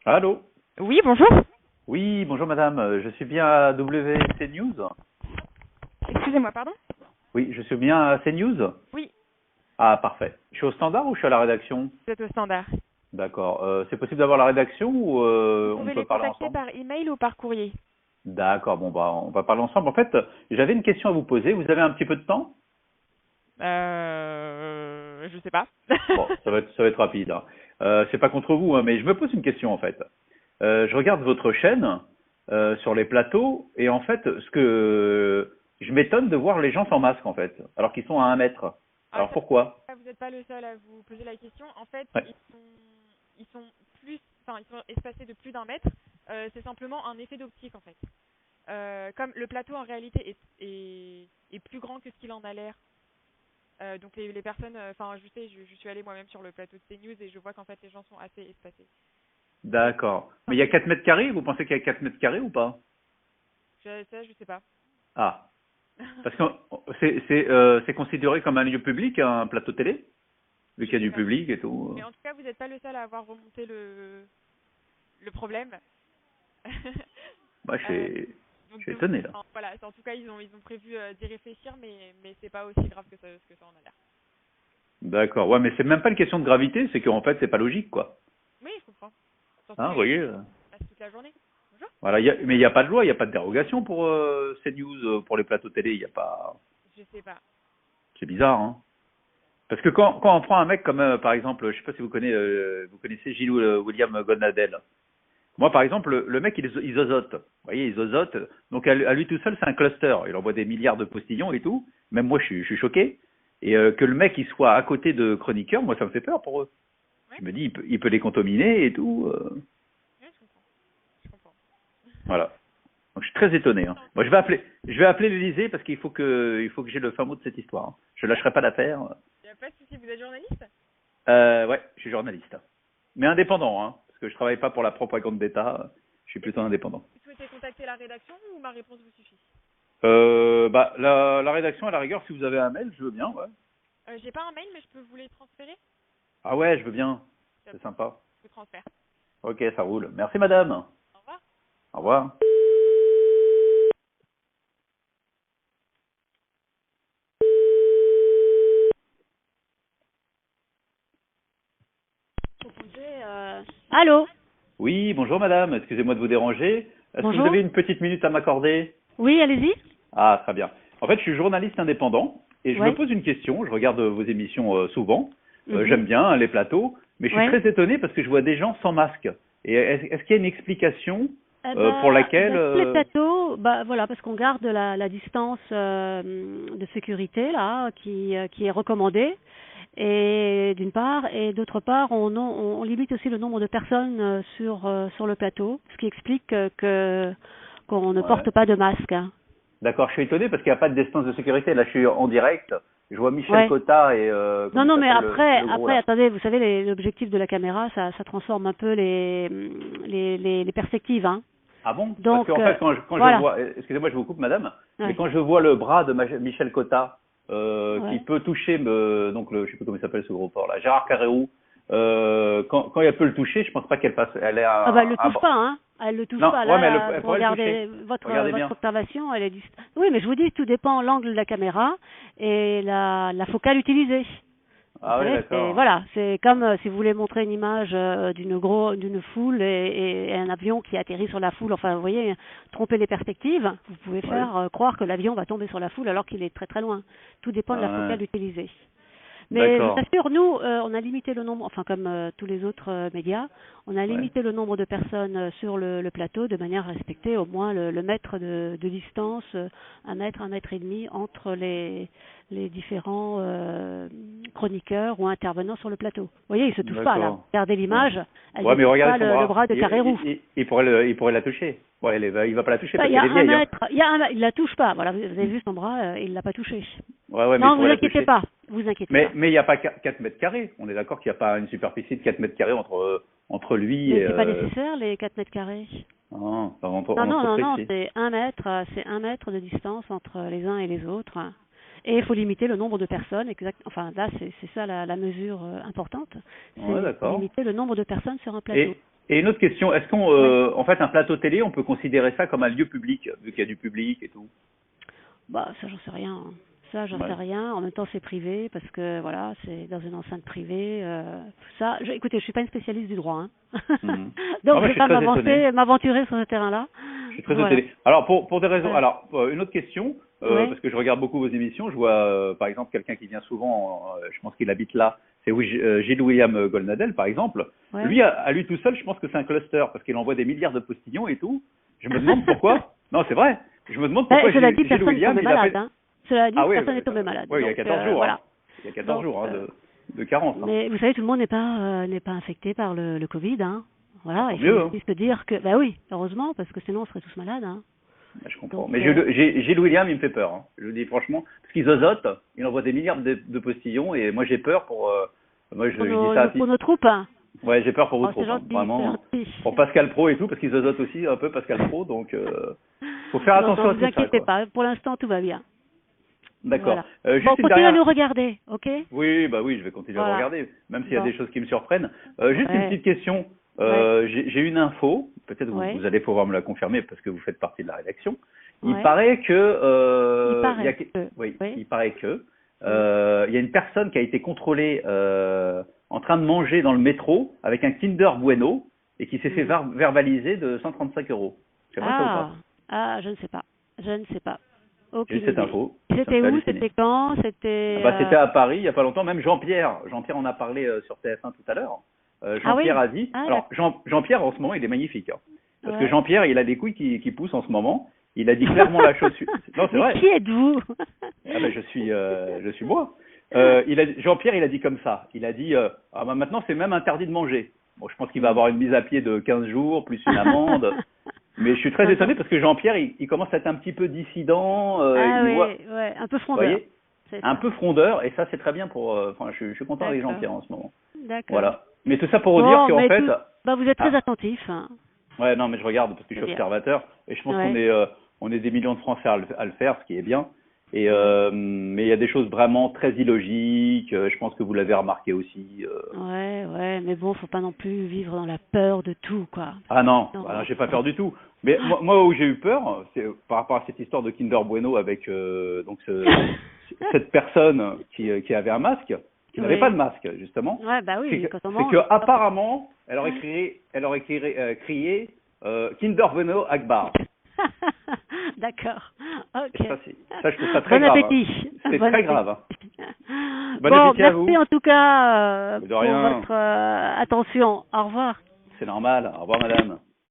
Allô? Oui, bonjour. Oui, bonjour madame, je suis bien à WC News? Excusez-moi, pardon? Oui, je suis bien à CNews? Oui, Ah, parfait. Je suis au standard ou je suis à la rédaction? vous êtes au standard. D'accord. C'est possible d'avoir la rédaction ou Vous on pouvez peut les parler contacter ensemble? par email ou par courrier. D'accord, bon, bah, on va parler ensemble. En fait, j'avais une question à vous poser. Vous avez un petit peu de temps? Je sais pas. Bon, ça va être rapide, hein. C'est pas contre vous, hein, mais je me pose une question en fait. Je regarde votre chaîne sur les plateaux et en fait, je m'étonne de voir les gens sans masque en fait, alors qu'ils sont à 1 mètre. Ah, Alors pourquoi? vous n'êtes pas le seul à vous poser la question. En fait, Ouais. ils sont plus, enfin, ils sont espacés de plus d'1 mètre. C'est simplement un effet d'optique en fait. Comme le plateau en réalité est plus grand que ce qu'il en a l'air. Donc les personnes, enfin, je sais, je suis allée moi-même sur le plateau de CNews et je vois qu'en fait les gens sont assez espacés. Et D'accord. Mais il y a 4 mètres carrés, vous pensez qu'il y a 4 mètres carrés ou pas? je sais pas. Ah, parce que c'est considéré comme un lieu public, un plateau télé, vu Je qu'il y a sais du pas. public et tout. Mais en tout cas, vous n'êtes pas le seul à avoir remonté le problème. Moi, Euh, je donc suis étonné là. voilà, en tout cas, ils ont prévu d'y réfléchir, mais c'est pas aussi grave que ça en a l'air. D'accord. Ouais, mais c'est même pas une question de gravité, c'est qu'en fait, c'est pas logique, quoi. Oui, je comprends. Surtout Hein, vous qu'il voyez? passe toute la journée. Bonjour. Voilà, mais il n'y a pas de loi, il n'y a pas de dérogation pour CNews, pour les plateaux télé, il y a pas. Je sais pas. C'est bizarre, hein. Parce que quand on prend un mec comme, par exemple, je sais pas si vous connaissez Gilles William Godnadel. Moi, par exemple, le mec, il zozote. Vous voyez, il zozote. Donc, à lui tout seul, c'est un cluster. Il envoie des milliards de postillons et tout. Même moi, je suis choqué. Et que le mec, il soit à côté de chroniqueurs, moi, ça me fait peur pour eux. Ouais, Je me dis, il peut les contaminer et tout. ouais, je comprends. Je comprends. Voilà. Donc, je suis très étonné, hein. Moi, je vais appeler l'Élysée parce il faut que j'ai le fin mot de cette histoire, hein. Je Ouais, lâcherai pas l'affaire. y a pas de souci. Vous êtes journaliste? Ouais, je suis journaliste. Mais indépendant, hein. Parce que je travaille pas pour la propagande d'État. Je suis plutôt indépendant. Vous souhaitez contacter la rédaction ou ma réponse vous suffit? Bah, la rédaction, à la rigueur, si vous avez un mail, je veux bien, ouais. J'ai pas un mail, mais je peux vous les transférer. Ah ouais, je veux bien. Top, C'est sympa. je vous transfère. Ok, ça roule. Merci, madame. Au revoir. Au revoir. Allô? Oui, bonjour, madame. Excusez-moi de vous déranger. Est-ce que vous Bonjour? avez une petite minute à m'accorder? Oui, allez-y. Ah, très bien. En fait, je suis journaliste indépendant et je me Ouais. pose une question. Je regarde vos émissions souvent. Mhm. J'aime bien les plateaux, mais je suis Ouais. très étonné parce que je vois des gens sans masque. Et est-ce qu'il y a une explication pour laquelle Sur les plateaux, bah voilà, parce qu'on garde la distance de sécurité là, qui est recommandée. Et d'une part, et d'autre part, on limite aussi le nombre de personnes sur le plateau, ce qui explique qu'on ne Ouais. porte pas de masque, hein. D'accord, je suis étonné parce qu'il n'y a pas de distance de sécurité. Là, je suis en direct. Je vois Michel Ouais. Cotta et Non, comment il non, mais s'appelle le gros après, là. attendez, vous savez, l'objectif de la caméra, ça transforme un peu les perspectives, hein. Ah bon? Parce Donc, qu'en fait, quand je voilà. vois, excusez-moi, je vous coupe, madame, mais Ouais, quand je vois le bras de Michel Cotta qui ouais. peut toucher, donc je sais plus comment il s'appelle ce gros porc là, Gérard Carrérou, quand elle peut le toucher, je pense pas qu'elle passe, elle est Ah bah, elle le un touche pas, hein. Elle le touche non, pas. ouais, mais Là, elle vous pourrait le toucher. regardez Regardez votre bien. observation, elle est Oui, mais je vous dis, tout dépend de l'angle de la caméra et la focale utilisée. Vous Ah ouais, savez, d'accord. voilà, c'est comme si vous voulez montrer une image d'une foule et un avion qui atterrit sur la foule. Enfin, vous voyez, tromper les perspectives. Vous pouvez Oui. faire croire que l'avion va tomber sur la foule alors qu'il est très très loin. Tout dépend de la Ouais. focale utilisée. Mais je vous D'accord. assure, nous, on a limité le nombre, enfin comme tous les autres médias, on a Ouais. limité le nombre de personnes sur le plateau de manière à respecter au moins le mètre de distance, 1 mètre, 1 mètre et demi entre les différents chroniqueurs ou intervenants sur le plateau. Vous voyez, ils ne se touchent pas là. D'accord. Regardez Ouais. l'image, elle Ouais, ne mais touche pas regardez son le bras. bras de Carrérou. Il pourrait la toucher. Ouais, il va pas la toucher Ça, parce il y qu'elle a est un vieille, hein. mètre, il la touche pas. Voilà, vous avez vu son bras, il l'a pas touché. Ouais, ouais, mais il Non, vous pourrait la inquiétez toucher. pas, vous inquiétez pas. Mais il n'y a pas 4 mètres carrés. On est d'accord qu'il n'y a pas une superficie de 4 mètres carrés entre lui Mais et c'est pas nécessaire les 4 mètres carrés. non, Non, non, entre non, non, précis. c'est 1 mètre de distance entre les uns et les autres. Et il faut limiter le nombre de personnes, enfin là c'est ça la mesure importante, Ouais, c'est d'accord. limiter le nombre de personnes sur un plateau. Et une autre question, est-ce qu'on, en fait, un plateau télé, on peut considérer ça comme un lieu public, vu qu'il y a du public et tout? Bah, ça, j'en sais rien, hein. Ça, j'en Ouais. sais rien. En même temps, c'est privé parce que voilà, c'est dans une enceinte privée. Tout ça. Écoutez, je suis pas une spécialiste du droit, hein. Mhm. Donc, Non, je mais vais je suis pas très étonné. m'aventurer sur ce terrain-là. Je suis très Voilà. étonné. Alors, pour des raisons. Ouais. Alors, une autre question, Ouais. parce que je regarde beaucoup vos émissions. Je vois, par exemple, quelqu'un qui vient souvent, je pense qu'il habite là, c'est Gilles William Goldnadel, par exemple. Ouais. Lui, à lui tout seul, je pense que c'est un cluster, parce qu'il envoie des milliards de postillons et tout. Je me demande pourquoi. Non, c'est vrai. Je me demande pourquoi Cela dit, Gilles personne n'est William, tombé il a malade, fait. hein. Cela dit, Ah oui, personne n'est tombé malade. oui, il y a Donc, 14 jours. voilà. Hein. Il y a 14 Donc, jours de carence. Hein. Mais vous savez, tout le monde n'est pas infecté par le Covid, hein. Voilà, Tant il mieux, faut hein. aussi se dire que, bah oui, heureusement, parce que sinon on serait tous malades, hein. Je comprends. Donc, Mais Gilles William, il me fait peur. Hein. Je le dis franchement, parce qu'il zozote, il envoie des milliards de postillons, et moi j'ai peur pour. Moi je dis ça. Pour nos troupes, hein. Ouais, j'ai peur pour vous Oh, c'est trop, hein, gentil, vraiment. c'est gentil. Pour Pascal Pro et tout, parce qu'ils zozotent aussi un peu Pascal Pro, donc faut faire Non, attention non, à vous tout ça. inquiétez Quoi. pas, pour l'instant tout va bien. D'accord. Voilà. Juste Bon, une continuez à dernière. nous regarder, ok? Oui, bah oui, je vais continuer à Voilà. regarder, même s'il y a Bon. des choses qui me surprennent. Juste une Ouais. petite question. J'ai une info, peut-être Ouais. vous allez pouvoir me la confirmer parce que vous faites partie de la rédaction. Il Ouais. paraît que, Il paraît il y a, que- oui, oui. il paraît que, il y a une personne qui a été contrôlée en train de manger dans le métro avec un Kinder Bueno et qui s'est fait verbaliser de 135 €. C'est vrai ça ou pas? Je ne sais pas. Je ne sais pas. J'ai Aucune eu cette idée. info. C'était Ça me fait où? halluciner. C'était quand? C'était. C'était à Paris il y a pas longtemps. Même Jean-Pierre en a parlé sur TF1 tout à l'heure. Jean-Pierre a dit. Ah, Alors Jean-Pierre en ce moment il est magnifique. Hein. Parce que ouais. Jean-Pierre il a des couilles qui poussent en ce moment. Il a dit clairement la chose. Non c'est Mais vrai. qui êtes-vous? Ah ben, je suis moi. Jean-Pierre, il a dit comme ça. Il a dit ah ben maintenant c'est même interdit de manger. Bon, je pense qu'il va avoir une mise à pied de 15 jours plus une amende. Mais je suis très étonné parce que Jean-Pierre, il commence à être un petit peu dissident. Ouais, un peu Vous frondeur. voyez, un peu frondeur, et ça c'est très bien pour. Enfin, je suis content avec D'accord. Jean-Pierre en ce moment. D'accord. Voilà. Mais tout ça pour vous dire qu'en fait. Bah, vous êtes très attentif. Hein. Ouais, non, mais je regarde parce que je suis C'est bien. observateur et je pense Ouais. on est des millions de Français à le faire, ce qui est bien. Et mais il y a des choses vraiment très illogiques. Je pense que vous l'avez remarqué aussi. Ouais, mais bon, faut pas non plus vivre dans la peur de tout, quoi. Ah non, Non. alors, j'ai pas peur du tout. Mais moi où j'ai eu peur, c'est par rapport à cette histoire de Kinder Bueno avec donc cette personne qui avait un masque, qui n'avait Oui. pas de masque justement. Ouais, bah oui, quand on C'est mange. que apparemment, elle aurait crié Kinder Bueno Akbar. D'accord. Ok. Et ça, je trouve ça très Bon grave. appétit. Hein. C'est Bon très appétit. grave. Bon Bon, appétit à vous. merci en tout cas De pour rien. votre attention. Au revoir. C'est normal. Au revoir, madame.